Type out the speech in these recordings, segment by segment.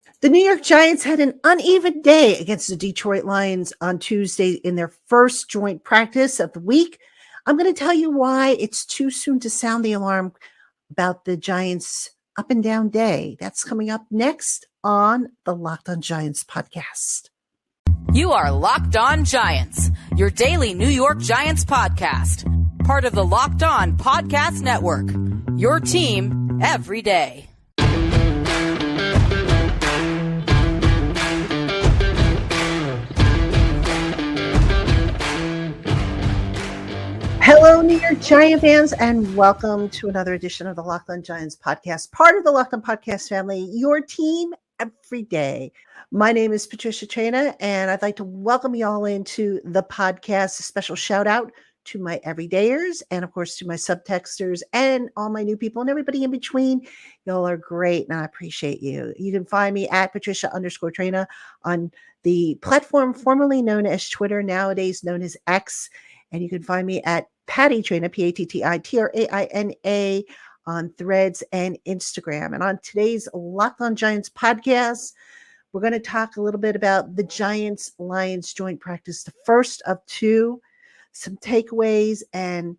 The New York Giants had an uneven day against the Detroit Lions on Tuesday in their first joint practice of the week. I'm going to tell you why it's too soon to sound the alarm about the Giants' up and down day. That's coming up next on the Locked On Giants podcast. You are Locked On Giants, your daily New York Giants podcast, part of the Locked On Podcast Network, your team every day. Hello, New York Giant fans, and welcome to another edition of the Locked On Giants podcast, part of the Locked On Podcast family, your team every day. My name is Patricia Traina, and I'd like to welcome you all into the podcast. A special shout out to my everydayers and, of course, to my subtexters and all my new people and everybody in between. Y'all are great, and I appreciate you. You can find me at Patricia_Traina on the platform formerly known as Twitter, nowadays known as X. And you can find me at Patty Traina, PATTITRAINA, on Threads and Instagram. And on today's Locked On Giants podcast, we're going to talk a little bit about the Giants-Lions joint practice, the first of two, some takeaways, and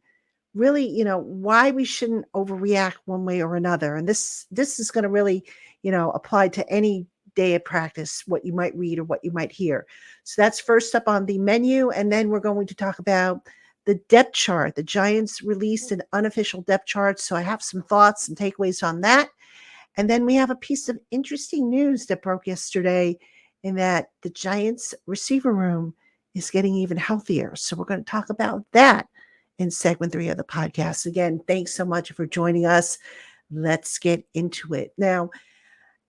really, why we shouldn't overreact one way or another. And this is going to really, apply to any day of practice, what you might read or what you might hear. So that's first up on the menu. And then we're going to talk about the depth chart. The Giants released an unofficial depth chart. So I have some thoughts and takeaways on that. And then we have a piece of interesting news that broke yesterday in that the Giants receiver room is getting even healthier. So we're going to talk about that in segment 3 of the podcast. Again, thanks so much for joining us. Let's get into it. Now,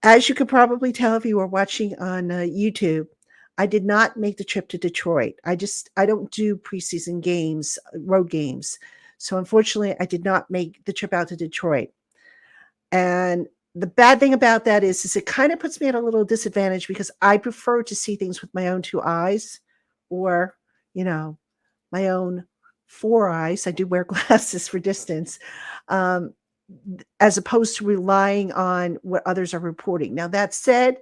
as you could probably tell if you were watching on YouTube, I did not make the trip to Detroit. I don't do preseason games, road games. So unfortunately, I did not make the trip out to Detroit. And the bad thing about that is it kind of puts me at a little disadvantage because I prefer to see things with my own 2 eyes or, my own 4 eyes. I do wear glasses for distance. As opposed to relying on what others are reporting. Now, that said,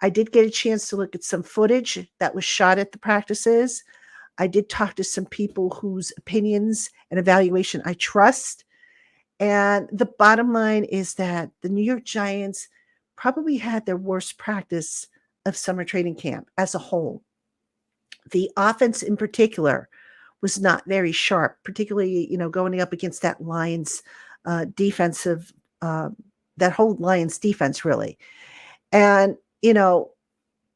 I did get a chance to look at some footage that was shot at the practices. I did talk to some people whose opinions and evaluation I trust. And the bottom line is that the New York Giants probably had their worst practice of summer training camp as a whole. The offense in particular was not very sharp, particularly, going up against that Lions defensive, that whole Lions defense, really. And, a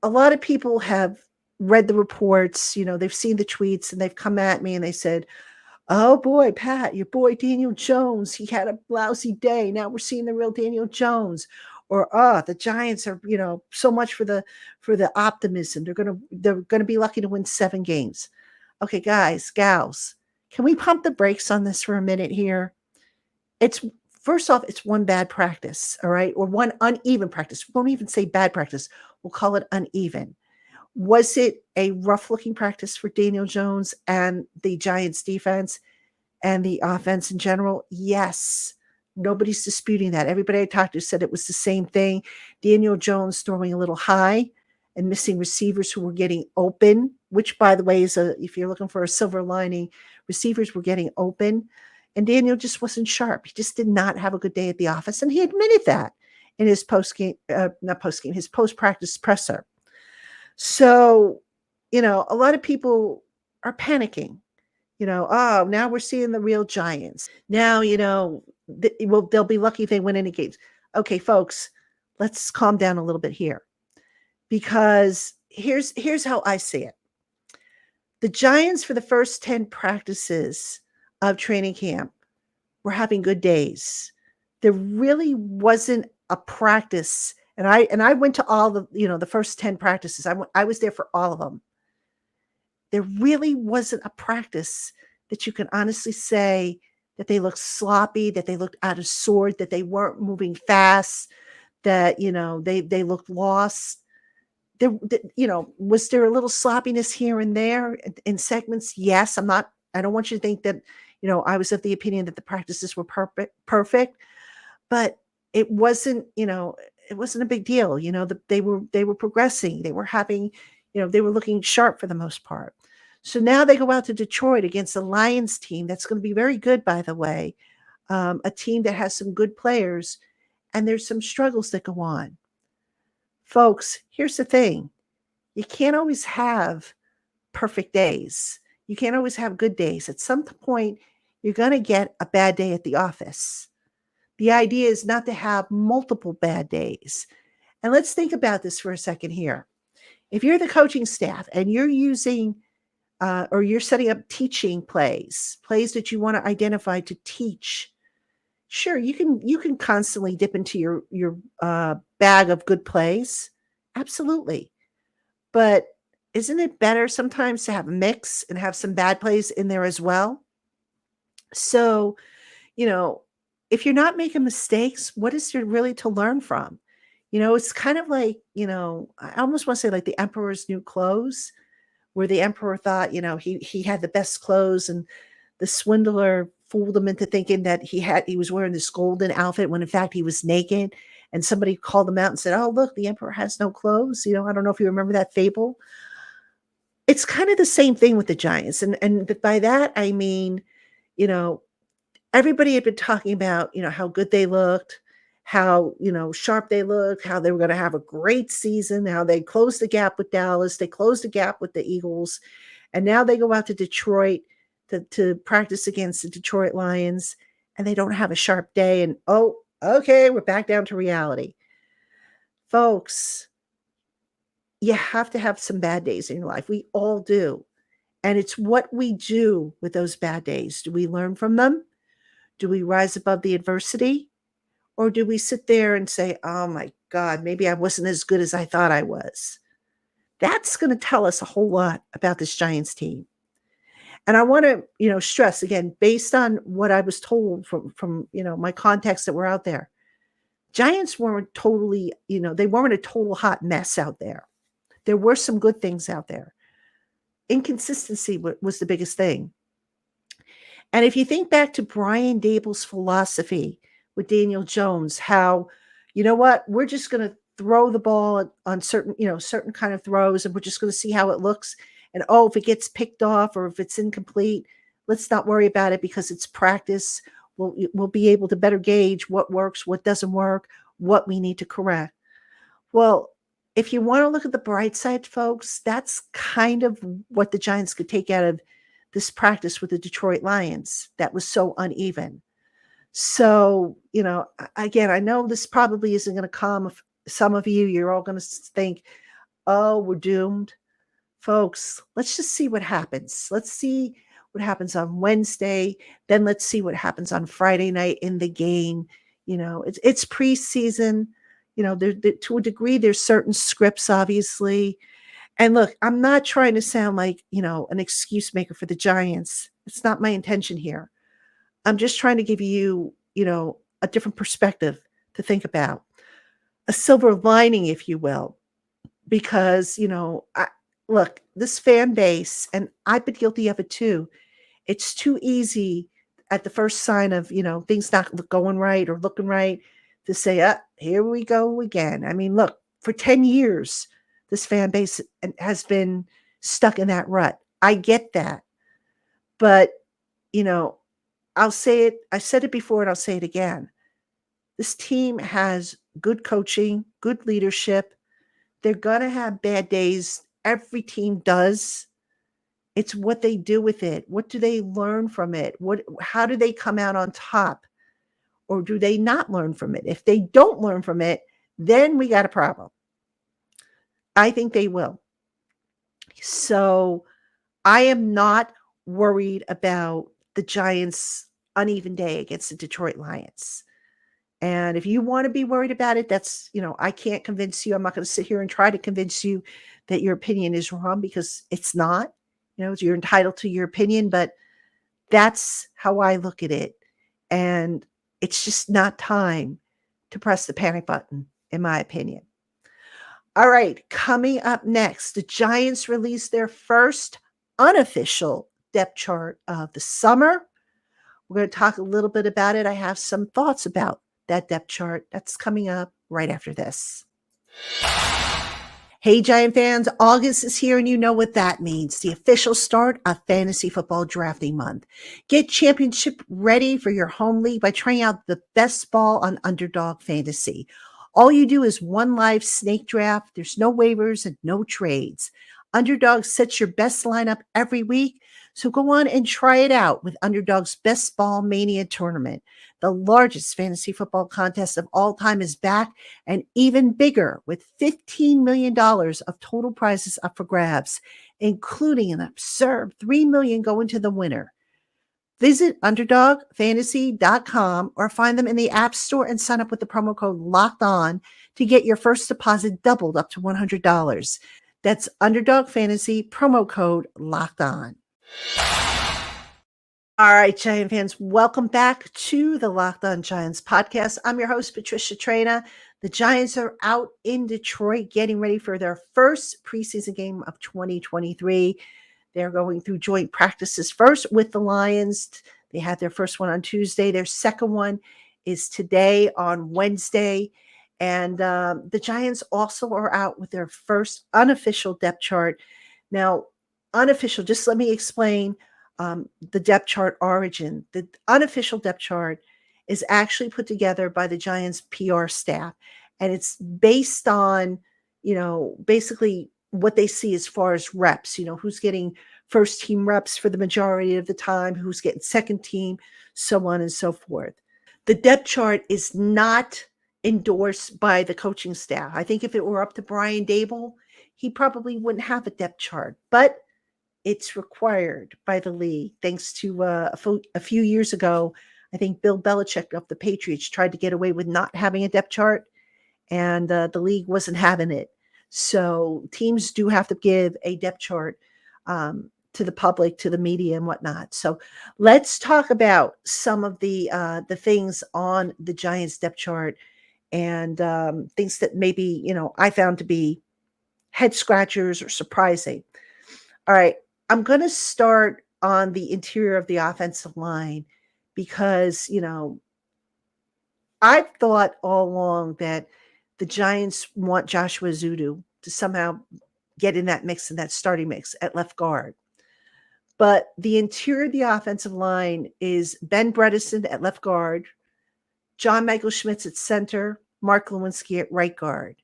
lot of people have read the reports, they've seen the tweets and they've come at me and they said, oh boy, Pat, your boy Daniel Jones, he had a lousy day. Now we're seeing the real Daniel Jones. Or, the Giants are, so much for the optimism. They're going to be lucky to win 7 games. Okay, guys, gals, can we pump the brakes on this for a minute here? First off, it's one bad practice, all right? Or one uneven practice. We won't even say bad practice. We'll call it uneven. Was it a rough-looking practice for Daniel Jones and the Giants defense and the offense in general? Yes. Nobody's disputing that. Everybody I talked to said it was the same thing. Daniel Jones throwing a little high and missing receivers who were getting open, which, by the way, if you're looking for a silver lining, receivers were getting open. And Daniel just wasn't sharp. He just did not have a good day at the office. And he admitted that in his his post-practice presser. So, a lot of people are panicking, now we're seeing the real Giants. Now, they'll be lucky if they win any games. Okay, folks, let's calm down a little bit here because here's how I see it. The Giants for the first 10 practices of training camp were having good days. There really wasn't a practice. And I went to all the first 10 practices. I was there for all of them. There really wasn't a practice that you can honestly say that they looked sloppy, that they looked out of sort, that they weren't moving fast, that, they looked lost. Was there a little sloppiness here and there in segments? Yes. I don't want you to think that, I was of the opinion that the practices were perfect, but it wasn't, it wasn't a big deal. They were progressing. They were having, they were looking sharp for the most part. So now they go out to Detroit against a Lions team that's going to be very good, by the way, a team that has some good players, and there's some struggles that go on. Folks, here's the thing: you can't always have perfect days. You can't always have good days. At some point, you're going to get a bad day at the office. The idea is not to have multiple bad days. And let's think about this for a second here. If you're the coaching staff and you're using or you're setting up teaching plays that you want to identify to teach, sure, you can constantly dip into your bag of good plays. Absolutely. But isn't it better sometimes to have a mix and have some bad plays in there as well? So, you know, if you're not making mistakes, what is there really to learn from? It's kind of like, I almost want to say like the emperor's new clothes, where the emperor thought, he had the best clothes, and the swindler fooled him into thinking that he was wearing this golden outfit when in fact he was naked. And somebody called him out and said, "Oh, look, the emperor has no clothes." I don't know if you remember that fable. It's kind of the same thing with the Giants. And by that I mean, you know, everybody had been talking about, how good they looked, how, sharp they looked, how they were going to have a great season, how they closed the gap with Dallas, they closed the gap with the Eagles, and now they go out to Detroit to practice against the Detroit Lions, and they don't have a sharp day, and oh, okay, we're back down to reality. Folks, you have to have some bad days in your life. We all do. And it's what we do with those bad days. Do we learn from them? Do we rise above the adversity? Or do we sit there and say, "Oh my God, maybe I wasn't as good as I thought I was"? That's going to tell us a whole lot about this Giants team. And I want to, stress again, based on what I was told from my contacts that were out there, Giants weren't totally, they weren't a total hot mess out there. There were some good things out there. Inconsistency was the biggest thing. And if you think back to Brian Dable's philosophy with Daniel Jones, how, what, we're just going to throw the ball on certain kind of throws, and we're just going to see how it looks. And oh, if it gets picked off or if it's incomplete, let's not worry about it because it's practice. We'll be able to better gauge what works, what doesn't work, what we need to correct. Well, if you want to look at the bright side, folks, that's kind of what the Giants could take out of this practice with the Detroit Lions that was so uneven. So, again, I know this probably isn't going to come. Some of you're all going to think, "Oh, we're doomed." Folks, let's just see what happens. Let's see what happens on Wednesday. Then let's see what happens on Friday night in the game. It's preseason. To a degree, there's certain scripts, obviously. And look, I'm not trying to sound like, an excuse maker for the Giants. It's not my intention here. I'm just trying to give you, a different perspective to think about, a silver lining, if you will, because, look, this fan base, and I've been guilty of it too. It's too easy at the first sign of, things not going right or looking right to say, here we go again. I mean, look, for 10 years, this fan base has been stuck in that rut. I get that. But, I'll say it. I said it before and I'll say it again. This team has good coaching, good leadership. They're going to have bad days. Every team does. It's what they do with it. What do they learn from it? How do they come out on top? Or do they not learn from it? If they don't learn from it, then we got a problem. I think they will. So I am not worried about the Giants' uneven day against the Detroit Lions. And if you want to be worried about it, that's, I can't convince you. I'm not going to sit here and try to convince you that your opinion is wrong, because it's not. You're entitled to your opinion, but that's how I look at it. And it's just not time to press the panic button, in my opinion. All right, coming up next, the Giants released their first unofficial depth chart of the summer. We're going to talk a little bit about it. I have some thoughts about that depth chart. That's coming up right after this. Hey, Giant fans, August is here and you know what that means. The official start of fantasy football drafting month. Get championship ready for your home league by trying out the best ball on Underdog Fantasy. All you do is one live snake draft. There's no waivers and no trades. Underdog sets your best lineup every week. So go on and try it out with Underdog's Best Ball Mania tournament. The largest fantasy football contest of all time is back and even bigger with $15 million of total prizes up for grabs, including an absurd $3 million going to the winner. Visit underdogfantasy.com or find them in the App Store and sign up with the promo code Locked On to get your first deposit doubled up to $100. That's Underdog Fantasy, promo code Locked On. All right, Giant fans, welcome back to the Locked On Giants podcast. I'm your host, Patricia Traina. The Giants are out in Detroit getting ready for their first preseason game of 2023. They're going through joint practices first with the Lions. They had their first one on Tuesday. Their second one is today on Wednesday. And the Giants also are out with their first unofficial depth chart. Now, unofficial, just let me explain the depth chart origin. The unofficial depth chart is actually put together by the Giants PR staff. And it's based on, basically what they see as far as reps, who's getting first team reps for the majority of the time, who's getting second team, so on and so forth. The depth chart is not endorsed by the coaching staff. I think if it were up to Brian Dable, he probably wouldn't have a depth chart, but it's required by the league. Thanks to a few years ago, I think Bill Belichick of the Patriots tried to get away with not having a depth chart, and the league wasn't having it. So teams do have to give a depth chart to the public, to the media, and whatnot. So let's talk about some of the things on the Giants depth chart and things that maybe I found to be head scratchers or surprising. All right, I'm going to start on the interior of the offensive line because I've thought all along that the Giants want Joshua Zudu to somehow get in that mix, in that starting mix at left guard. But the interior of the offensive line is Ben Bredesen at left guard, John Michael Schmitz at center, Mark Lewinsky at right guard.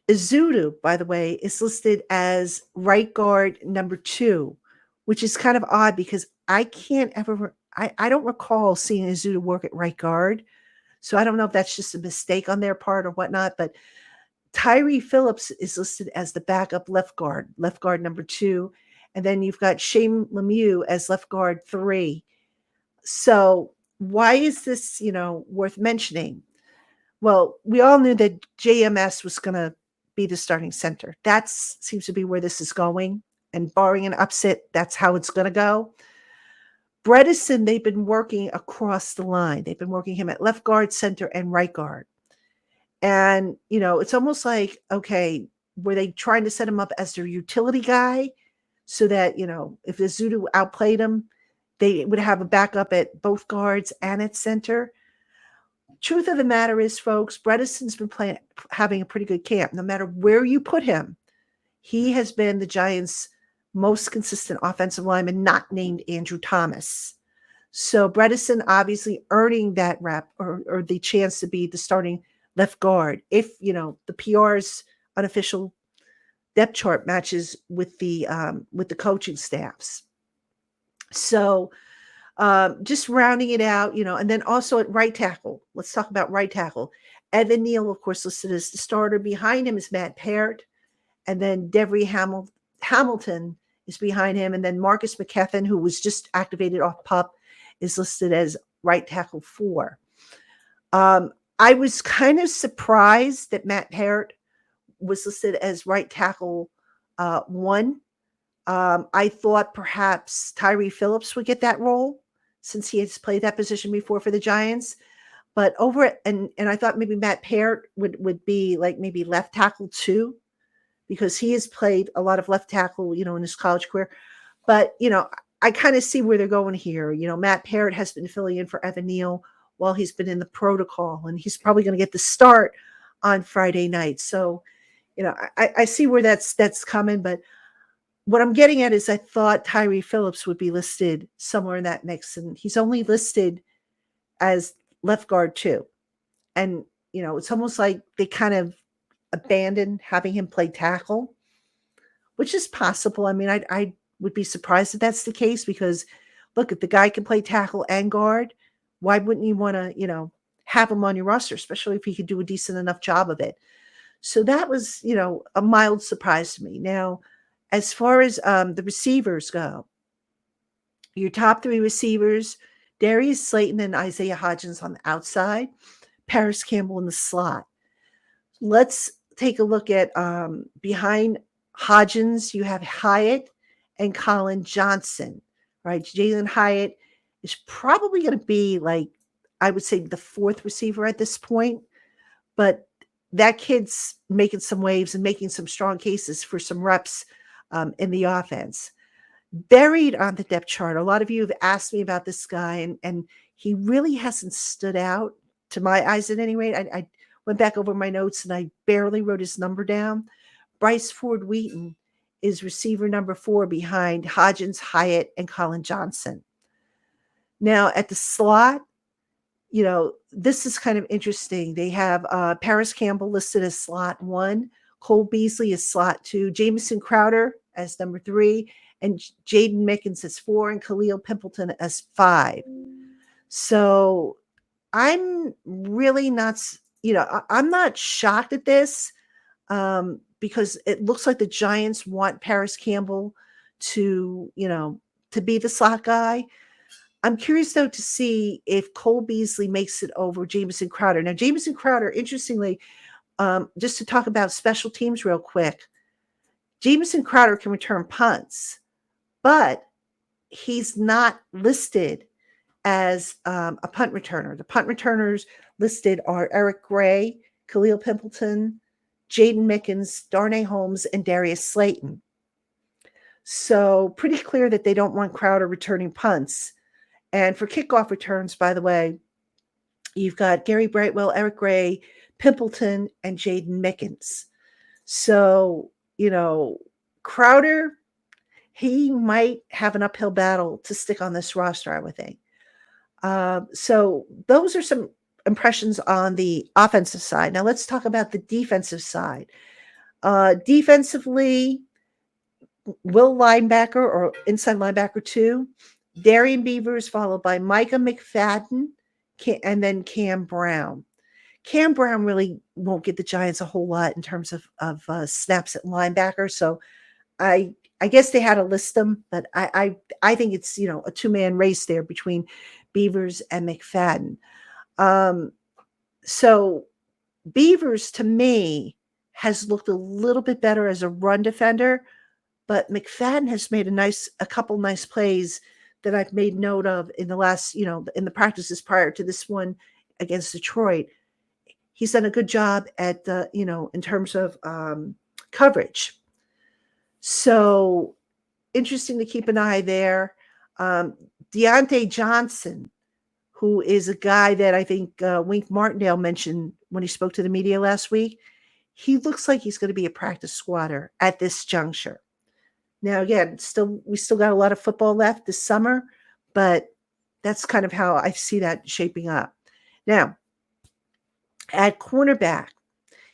Zudu, by the way, is listed as right guard number 2, which is kind of odd because I don't recall seeing Zudu work at right guard. So I don't know if that's just a mistake on their part or whatnot, but Tyree Phillips is listed as the backup left guard number 2. And then you've got Shane Lemieux as left guard 3. So why is this, worth mentioning? Well, we all knew that JMS was going to be the starting center. That seems to be where this is going. And barring an upset, that's how it's going to go. Bredesen, they've been working across the line. They've been working him at left guard, center, and right guard. And, it's almost like, okay, were they trying to set him up as their utility guy so that, if the Zudu outplayed him, they would have a backup at both guards and at center? Truth of the matter is, folks, Bredesen's been having a pretty good camp. No matter where you put him, he has been the Giants' most consistent offensive lineman, not named Andrew Thomas. So Bredesen obviously earning that rep or the chance to be the starting left guard if, the PR's unofficial depth chart matches with the coaching staffs. So just rounding it out, and then also at right tackle. Let's talk about right tackle. Evan Neal, of course, listed as the starter. Behind him is Matt Parrott. And then Devery Hamilton is behind him. And then Marcus McKethan, who was just activated off PUP, is listed as right tackle 4. I was kind of surprised that Matt Parrott was listed as right tackle 1. I thought perhaps Tyree Phillips would get that role since he has played that position before for the Giants. But and I thought maybe Matt Parrott would be like maybe left tackle 2 because he has played a lot of left tackle, in his college career. But, I kind of see where they're going here. Matt Parrott has been filling in for Evan Neal while he's been in the protocol, and he's probably going to get the start on Friday night. So, I see where that's coming, but what I'm getting at is I thought Tyree Phillips would be listed somewhere in that mix, and he's only listed as left guard too. And, it's almost like they kind of abandoned having him play tackle, which is possible. I mean, I would be surprised if that's the case because, look, if the guy can play tackle and guard, why wouldn't you want to, have him on your roster, especially if he could do a decent enough job of it? So that was, a mild surprise to me. Now, as far as the receivers go, your top three receivers, Darius Slayton and Isaiah Hodgins on the outside, Paris Campbell in the slot. Let's take a look at behind Hodgins, you have Hyatt and Colin Johnson, right? Jalen Hyatt is probably going to be like, I would say the fourth receiver at this point, but that kid's making some waves and making some strong cases for some reps in the offense. Buried on the depth chart, a lot of you have asked me about this guy, and he really hasn't stood out to my eyes at any rate. I went back over my notes and I barely wrote his number down. Bryce Ford Wheaton is receiver number 4 behind Hodgins, Hyatt, and Colin Johnson. Now at the slot, this is kind of interesting. They have Paris Campbell listed as slot 1, Cole Beasley as slot 2, Jamison Crowder as number 3, and Jaden Mickens as 4, and Khalil Pimpleton as 5. So I'm really not, I'm not shocked at this because it looks like the Giants want Paris Campbell to be the slot guy. I'm curious, though, to see if Cole Beasley makes it over Jamison Crowder. Now, Jamison Crowder, interestingly, just to talk about special teams real quick, Jamison Crowder can return punts, but he's not listed as a punt returner. The punt returners listed are Eric Gray, Khalil Pimpleton, Jaden Mickens, Darnay Holmes, and Darius Slayton. So pretty clear that they don't want Crowder returning punts. And for kickoff returns, by the way, you've got Gary Brightwell, Eric Gray, Pimpleton, and Jaden Mickens. So, Crowder, he might have an uphill battle to stick on this roster, I would think. So those are some impressions on the offensive side. Now let's talk about the defensive side. Defensively, will linebacker or inside linebacker 2, Darian Beavers, followed by Micah McFadden, and then Cam Brown. Cam Brown really won't get the Giants a whole lot in terms of snaps at linebacker. So I guess they had to list them, but I think it's, a two-man race there between Beavers and McFadden. So Beavers, to me, has looked a little bit better as a run defender, but McFadden has made a couple nice plays that I've made note of in the last, in the practices prior to this one against Detroit. He's done a good job at in terms of coverage. So interesting to keep an eye there. Deontay Johnson, who is a guy that I think Wink Martindale mentioned when he spoke to the media last week, he looks like he's going to be a practice squatter at this juncture. Now, again, we still got a lot of football left this summer, but that's kind of how I see that shaping up. Now, at cornerback,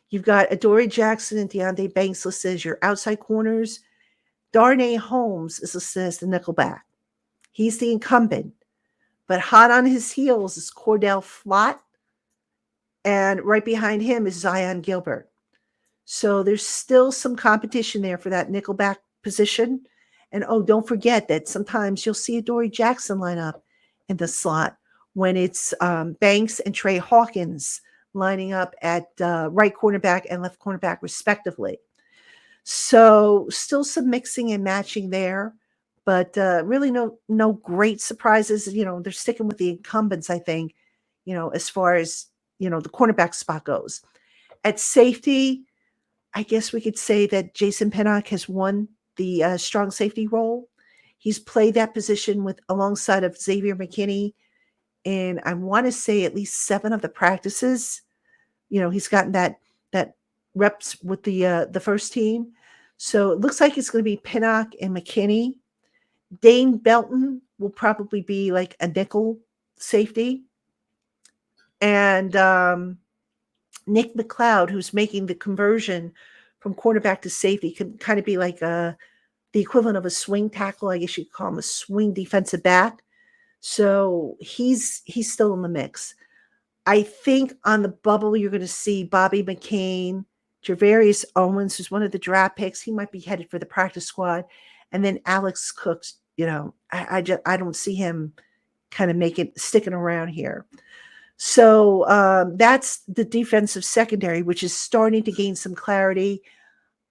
you've got Adoree Jackson and Deonte Banks listed as your outside corners. Darnay Holmes is listed as the nickelback. He's the incumbent. But hot on his heels is Cordell Flott, and right behind him is Zion Gilbert. So there's still some competition there for that nickelback position. And don't forget that sometimes you'll see Adoree Jackson line up in the slot when it's Banks and Trey Hawkins lining up at right cornerback and left cornerback respectively. So still some mixing and matching there, but really no great surprises. They're sticking with the incumbents, I think, as far as, the cornerback spot goes. At safety, I guess we could say that Jason Pinnock has won the strong safety role. He's played that position alongside of Xavier McKinney in, I want to say, at least 7 of the practices. He's gotten that reps with the first team. So it looks like it's going to be Pinnock and McKinney. Dane Belton will probably be like a nickel safety. And Nick McLeod, who's making the conversion from cornerback to safety, can kind of be like the equivalent of a swing tackle. I guess you'd call him a swing defensive back. So he's still in the mix. I think on the bubble, you're going to see Bobby McCain, Javarius Owens, who's one of the draft picks. He might be headed for the practice squad. And then Alex Cooks, I don't see him kind of sticking around here. So that's the defensive secondary, which is starting to gain some clarity.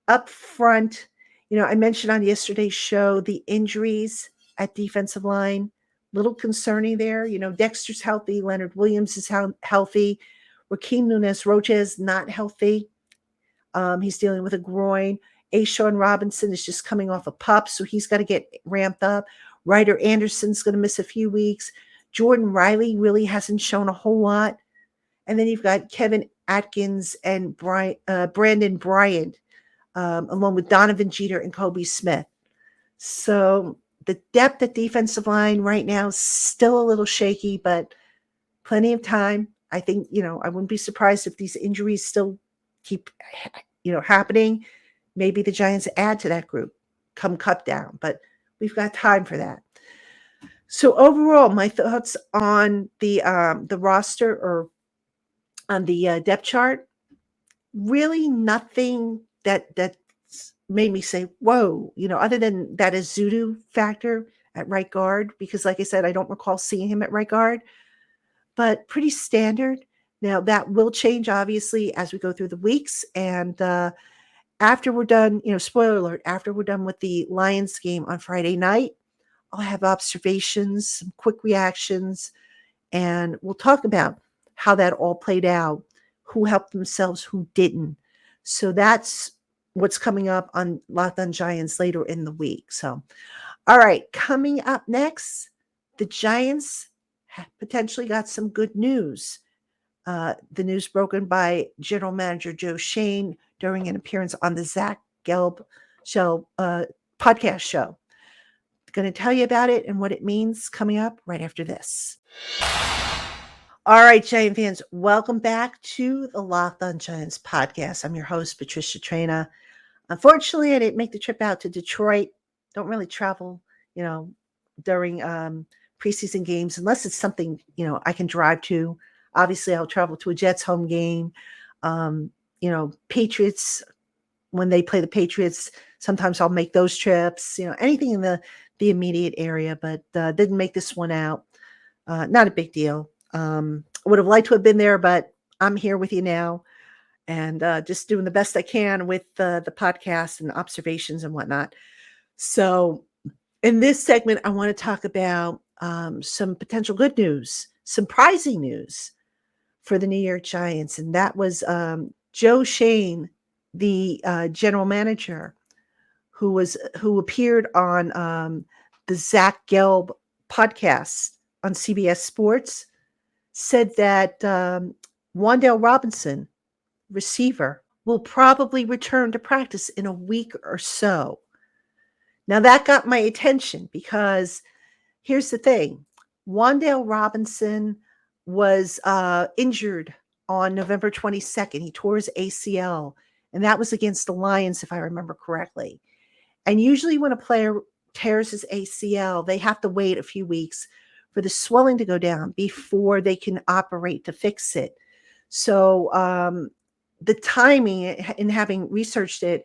Up front, I mentioned on yesterday's show the injuries at defensive line. Little concerning there. Dexter's healthy. Leonard Williams is healthy. Raheem Nunez-Rocha is not healthy. He's dealing with a groin. Ashawn Robinson is just coming off a pup, so he's got to get ramped up. Ryder Anderson's going to miss a few weeks. Jordan Riley really hasn't shown a whole lot. And then you've got Kevin Atkins and Brandon Bryant, along with Donovan Jeter and Kobe Smith. So the depth at defensive line right now is still a little shaky, but plenty of time. I think, I wouldn't be surprised if these injuries still keep, happening. Maybe the Giants add to that group come cut down, but we've got time for that. So overall, my thoughts on the roster or on the depth chart, really nothing that made me say, whoa, other than that Azudu factor at right guard, because like I said, I don't recall seeing him at right guard, but pretty standard. Now that will change obviously as we go through the weeks. And after we're done, spoiler alert, after we're done with the Lions game on Friday night, I'll have observations, some quick reactions, and we'll talk about how that all played out, who helped themselves, who didn't. So that's what's coming up on Locked On Giants later in the week. So, all right, coming up next, the Giants potentially got some good news. The news broken by General Manager Joe Shane during an appearance on the Zach Gelb show, podcast show. Going to tell you about it and what it means coming up right after this. All right, Giant fans, welcome back to the Locked On Giants podcast. I'm your host, Patricia Traina. Unfortunately, I didn't make the trip out to Detroit. Don't really travel, during preseason games unless it's something, I can drive to. Obviously, I'll travel to a Jets home game. Patriots, when they play the Patriots, sometimes I'll make those trips, anything in the immediate area, but didn't make this one out. Not a big deal. Would have liked to have been there, but I'm here with you now and just doing the best I can with the podcast and observations and whatnot. So in this segment, I want to talk about some potential good news, surprising news for the New York Giants. And that was Joe Shane, the general manager, who appeared on the Zach Gelb podcast on CBS Sports, said that Wan'Dale Robinson, receiver, will probably return to practice in a week or so. Now that got my attention because here's the thing. Wan'Dale Robinson was injured on November 22nd. He tore his ACL, and that was against the Lions, if I remember correctly. And usually when a player tears his ACL, they have to wait a few weeks for the swelling to go down before they can operate to fix it. So the timing, in having researched it,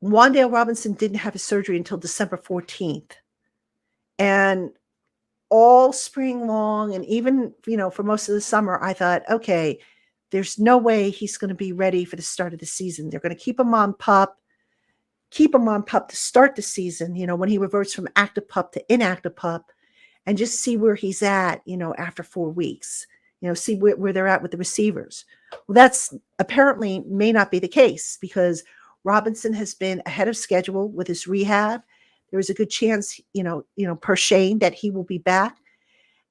Wan'Dale Robinson didn't have his surgery until December 14th. And all spring long, and even, for most of the summer, I thought, okay, there's no way he's going to be ready for the start of the season. They're going to keep him on PUP to start the season, when he reverts from active PUP to inactive PUP, and just see where he's at, after 4 weeks, see where they're at with the receivers. Well, that's apparently may not be the case because Robinson has been ahead of schedule with his rehab. There is a good chance, per Shane, that he will be back.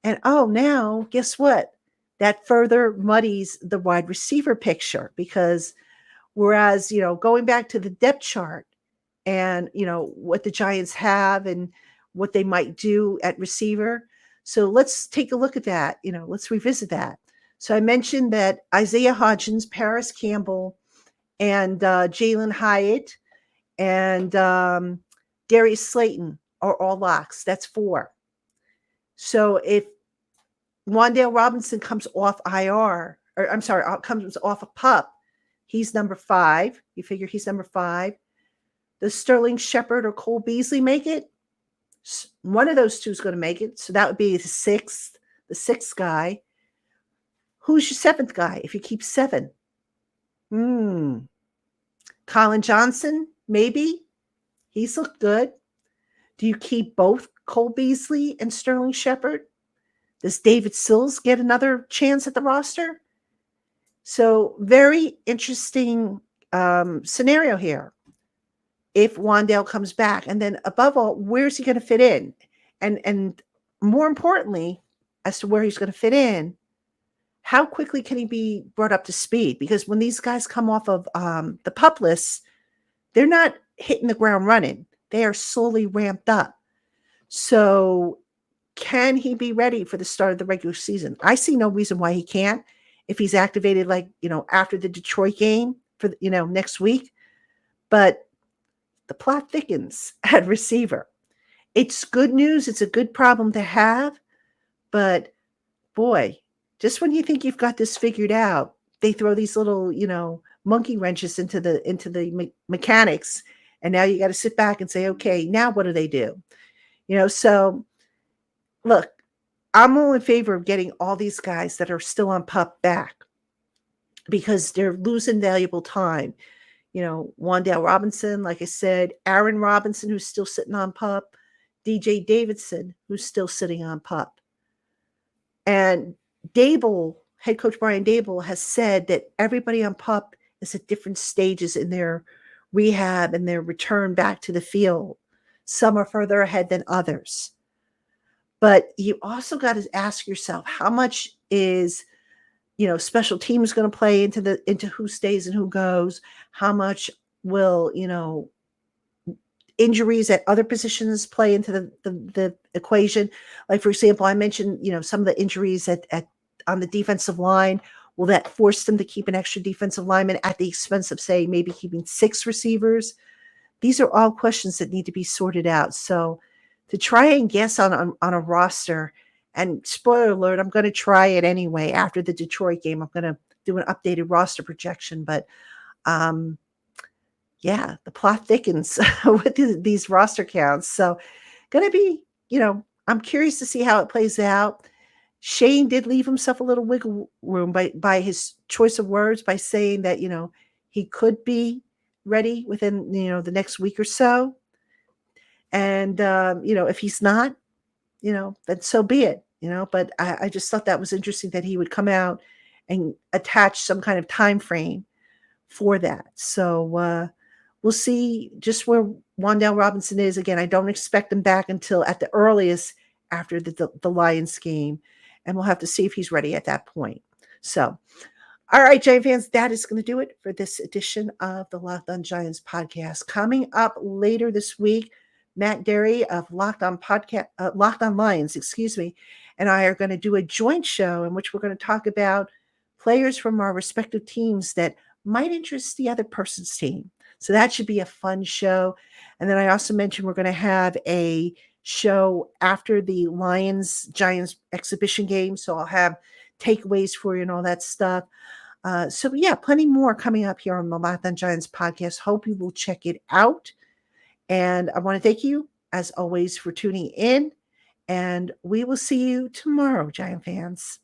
And now guess what? That further muddies the wide receiver picture because whereas, going back to the depth chart and, what the Giants have and what they might do at receiver. So let's take a look at that. Let's revisit that. So I mentioned that Isaiah Hodgins, Paris Campbell, and Jalen Hyatt and Darius Slayton are all locks. That's 4. So if Wan'Dale Robinson comes off IR, or I'm sorry, comes off a pup, he's number 5. You figure he's number 5. Does Sterling Shepard or Cole Beasley make it? One of those two is going to make it. So that would be the sixth guy. Who's your 7th guy if you keep 7? Colin Johnson, maybe. He's looked good. Do you keep both Cole Beasley and Sterling Shepard? Does David Sills get another chance at the roster? So very interesting scenario here. If Wan'Dale comes back, and then above all, where's he going to fit in? And more importantly, as to where he's going to fit in, how quickly can he be brought up to speed? Because when these guys come off of the pup lists, they're not hitting the ground running. They are slowly ramped up. So can he be ready for the start of the regular season? I see no reason why he can't if he's activated after the Detroit game for, next week. But the plot thickens at receiver. It's good news. It's a good problem to have. But boy, just when you think you've got this figured out, they throw these little, monkey wrenches into the mechanics. And now you got to sit back and say, okay, now what do they do? So look, I'm all in favor of getting all these guys that are still on pup back because they're losing valuable time. Wan'Dale Robinson, like I said, Aaron Robinson, who's still sitting on pup, DJ Davidson, who's still sitting on pup. And Dable, head coach Brian Dable, has said that everybody on pup is at different stages in their rehab and their return back to the field. Some are further ahead than others. But you also got to ask yourself, how much is special teams going to play into who stays and who goes? How much will, injuries at other positions play into the equation? Like, for example, I mentioned, some of the injuries on the defensive line. Will that force them to keep an extra defensive lineman at the expense of, say, maybe keeping 6 receivers? These are all questions that need to be sorted out. So to try and guess on a roster, and spoiler alert, I'm going to try it anyway after the Detroit game. I'm going to do an updated roster projection. But the plot thickens with these roster counts. So going to be, I'm curious to see how it plays out. Shane did leave himself a little wiggle room by his choice of words, by saying that, he could be ready within, the next week or so. And, if he's not, then so be it, but I just thought that was interesting that he would come out and attach some kind of time frame for that. So we'll see just where Wan'Dale Robinson is. Again, I don't expect him back until at the earliest after the Lions game, and we'll have to see if he's ready at that point. So, all right, Giant fans, that is going to do it for this edition of the Locked On Giants podcast. Coming up later this week, Matt Derry of Locked On Lions, and I are going to do a joint show in which we're going to talk about players from our respective teams that might interest the other person's team. So that should be a fun show. And then I also mentioned we're going to have a show after the Lions-Giants exhibition game. So I'll have takeaways for you and all that stuff. So plenty more coming up here on the Locked On Giants podcast. Hope you will check it out. And I want to thank you, as always, for tuning in. And we will see you tomorrow, Giant fans.